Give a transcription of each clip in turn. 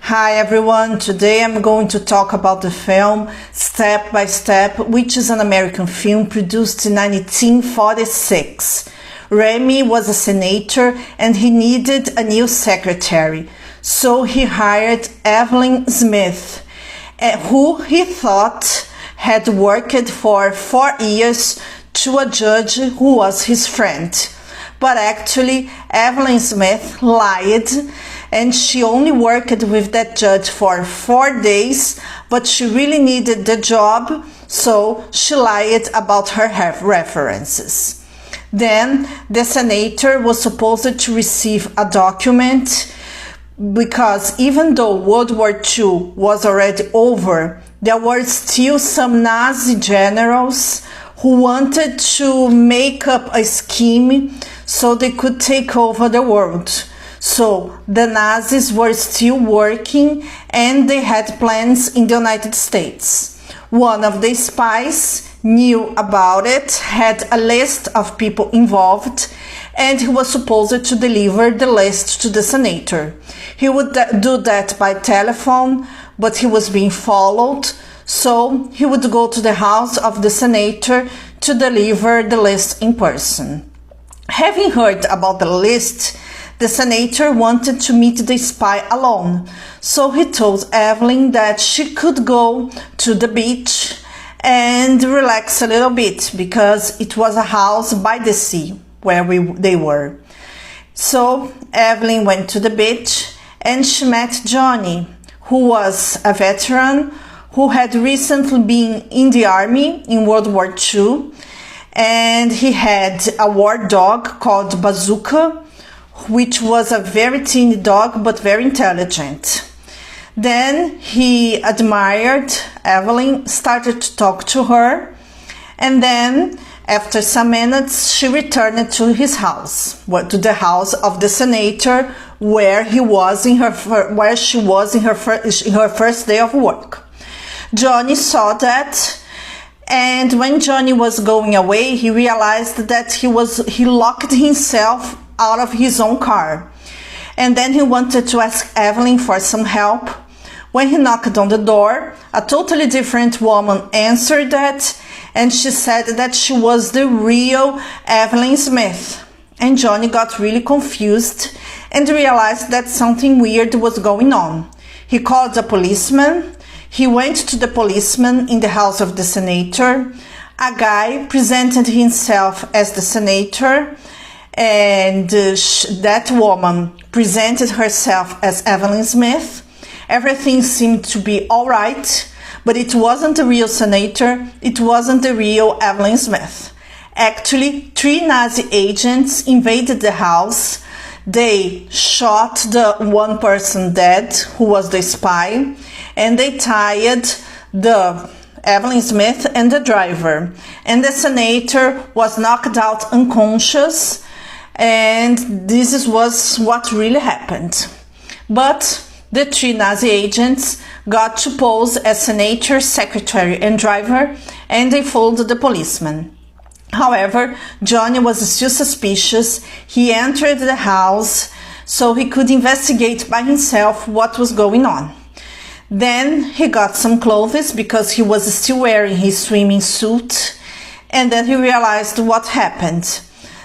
Hi everyone, today I'm going to talk about the film Step by Step, which is an American film produced in 1946. Remy was a senator and he needed a new secretary, so he hired Evelyn Smith, who he thought had worked for 4 years to a judge who was his friend. But actually, Evelyn Smith lied, and she only worked with that judge for 4 days, but she really needed the job, so she lied about her references. Then the senator was supposed to receive a document because even though World War II was already over, there were still some Nazi generals who wanted to make up a scheme so they could take over the world. So the Nazis were still working and they had plans in the United States. One of the spies knew about it, had a list of people involved, and he was supposed to deliver the list to the senator. He would do that by telephone, but he was being followed, so he would go to the house of the senator to deliver the list in person. Having heard about the list, the senator wanted to meet the spy alone, so he told Evelyn that she could go to the beach and relax a little bit because it was a house by the sea where they were. So Evelyn went to the beach and she met Johnny, who was a veteran who had recently been in the army in World War II, and he had a war dog called Bazooka, which was a very teeny dog but very intelligent. Then he admired Evelyn, started to talk to her, and then after some minutes she returned to his house, to the house of the senator where she was in her first day of work. Johnny saw that, and when Johnny was going away, he realized that he locked himself out of his own car. And then he wanted to ask Evelyn for some help. When he knocked on the door, a totally different woman answered that, and she said that she was the real Evelyn Smith. And Johnny got really confused and realized that something weird was going on. He called a policeman. He went to the policeman in the house of the senator. A guy presented himself as the senator, and that woman presented herself as Evelyn Smith. Everything seemed to be all right, but it wasn't the real senator, it wasn't the real Evelyn Smith. Actually, 3 Nazi agents invaded the house. They shot the one person dead, who was the spy, and they tied the Evelyn Smith and the driver. And the senator was knocked out unconscious, and this was what really happened. But the 3 Nazi agents got to pose as senator, secretary, and driver, and they fooled the policeman. However, Johnny was still suspicious. He entered the house so he could investigate by himself what was going on. Then he got some clothes because he was still wearing his swimming suit, and then he realized what happened.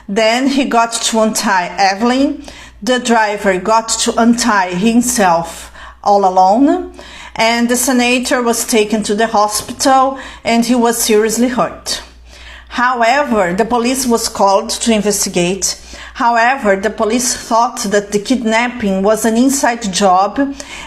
Then he got to untie Evelyn. The driver got to untie himself all alone, and the senator was taken to the hospital and he was seriously hurt. However, the police was called to investigate. However, the police thought that the kidnapping was an inside job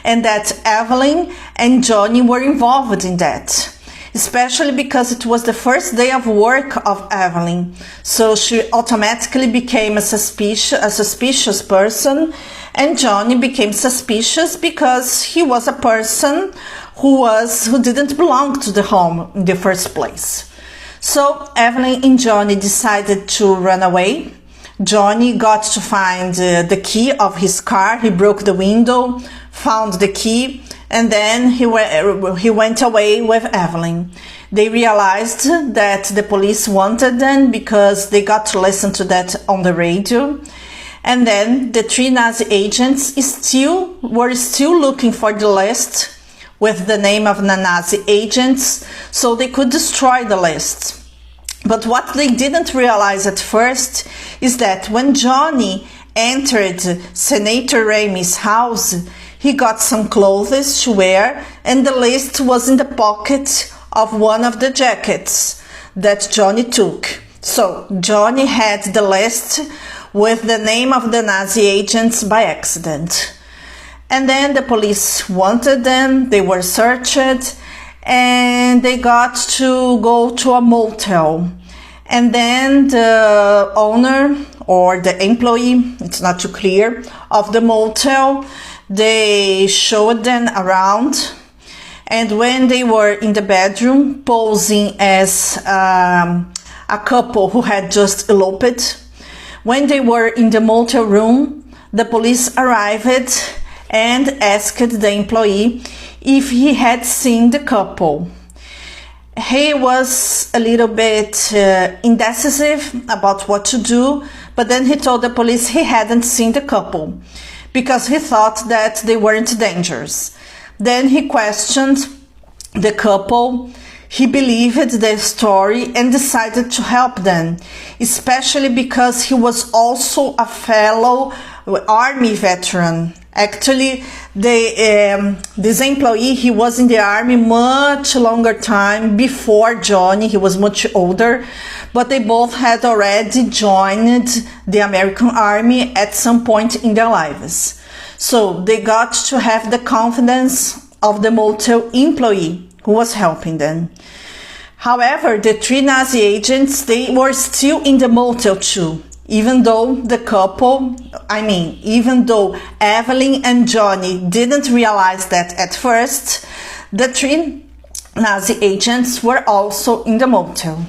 and that Evelyn and Johnny were involved in that, especially because it was the first day of work of Evelyn. So she automatically became a suspicious person, and Johnny became suspicious because he was a person who didn't belong to the home in the first place. So Evelyn and Johnny decided to run away. Johnny got to find the key of his car. He broke the window, found the key, and then he went away with Evelyn. They realized that the police wanted them because they got to listen to that on the radio. And then the 3 Nazi agents were still looking for the list with the name of the Nazi agents so they could destroy the list. But what they didn't realize at first is that when Johnny entered Senator Ramey's house, he got some clothes to wear, and the list was in the pocket of one of the jackets that Johnny took. So Johnny had the list with the name of the Nazi agents by accident. And then the police wanted them, they were searched, and they got to go to a motel. And then the owner or the employee, it's not too clear, of the motel, they showed them around. And when they were in the bedroom posing as a couple who had just eloped, when they were in the motel room, the police arrived and asked the employee if he had seen the couple. He was a little bit indecisive about what to do, but then he told the police he hadn't seen the couple because he thought that they weren't dangerous. Then he questioned the couple. He believed their story and decided to help them, especially because he was also a fellow army veteran. Actually, this employee, he was in the army much longer time before Johnny. He was much older, but they both had already joined the American army at some point in their lives. So they got to have the confidence of the motel employee who was helping them. However, the 3 Nazi agents, they were still in the motel too. Even though even though Evelyn and Johnny didn't realize that at first, the 3 Nazi agents were also in the motel.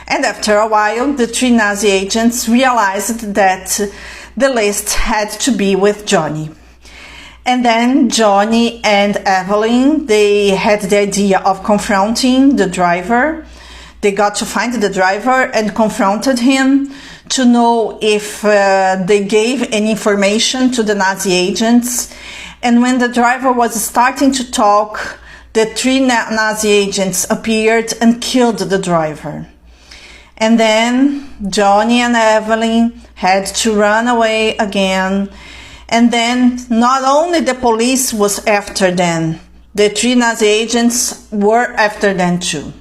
And after a while, the 3 Nazi agents realized that the list had to be with Johnny. And then Johnny and Evelyn, they had the idea of confronting the driver. They got to find the driver and confronted him to know if they gave any information to the Nazi agents. And when the driver was starting to talk, the 3 Nazi agents appeared and killed the driver. And then Johnny and Evelyn had to run away again. And then not only the police was after them, the 3 Nazi agents were after them too.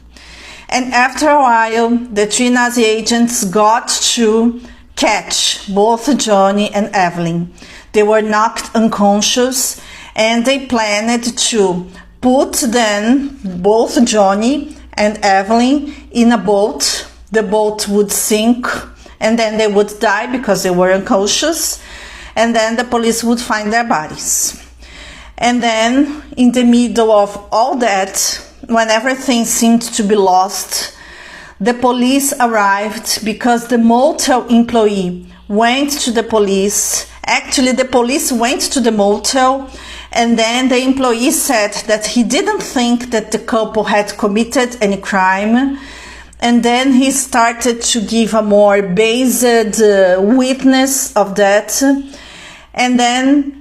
And after a while, the 3 Nazi agents got to catch both Johnny and Evelyn. They were knocked unconscious, and they planned to put them, both Johnny and Evelyn, in a boat. The boat would sink, and then they would die because they were unconscious, and then the police would find their bodies. And then, in the middle of all that, when everything seemed to be lost, the police arrived because the motel employee went to the police. Actually, the police went to the motel, and then the employee said that he didn't think that the couple had committed any crime. And then he started to give a more based witness of that. And then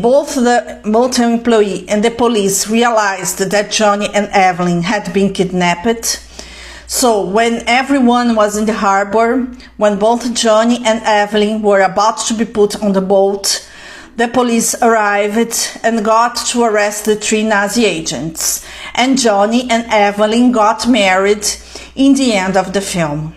both the motel employee and the police realized that Johnny and Evelyn had been kidnapped. So when everyone was in the harbor, when both Johnny and Evelyn were about to be put on the boat, the police arrived and got to arrest the 3 Nazi agents. And Johnny and Evelyn got married in the end of the film.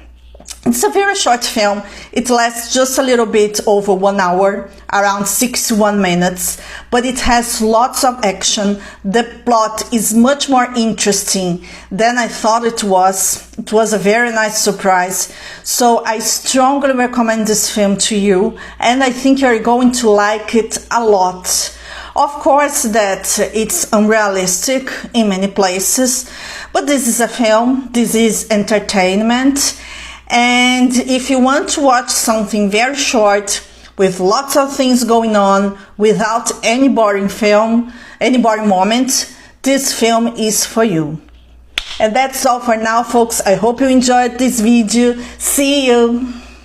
It's a very short film. It lasts just a little bit over 1 hour, around 61 minutes, but it has lots of action. The plot is much more interesting than I thought it was. It was a very nice surprise. So I strongly recommend this film to you, and I think you're going to like it a lot. Of course that it's unrealistic in many places, but this is a film, this is entertainment. And if you want to watch something very short with lots of things going on without any boring moment, this film is for you. And that's all for now, folks. I hope you enjoyed this video. See you!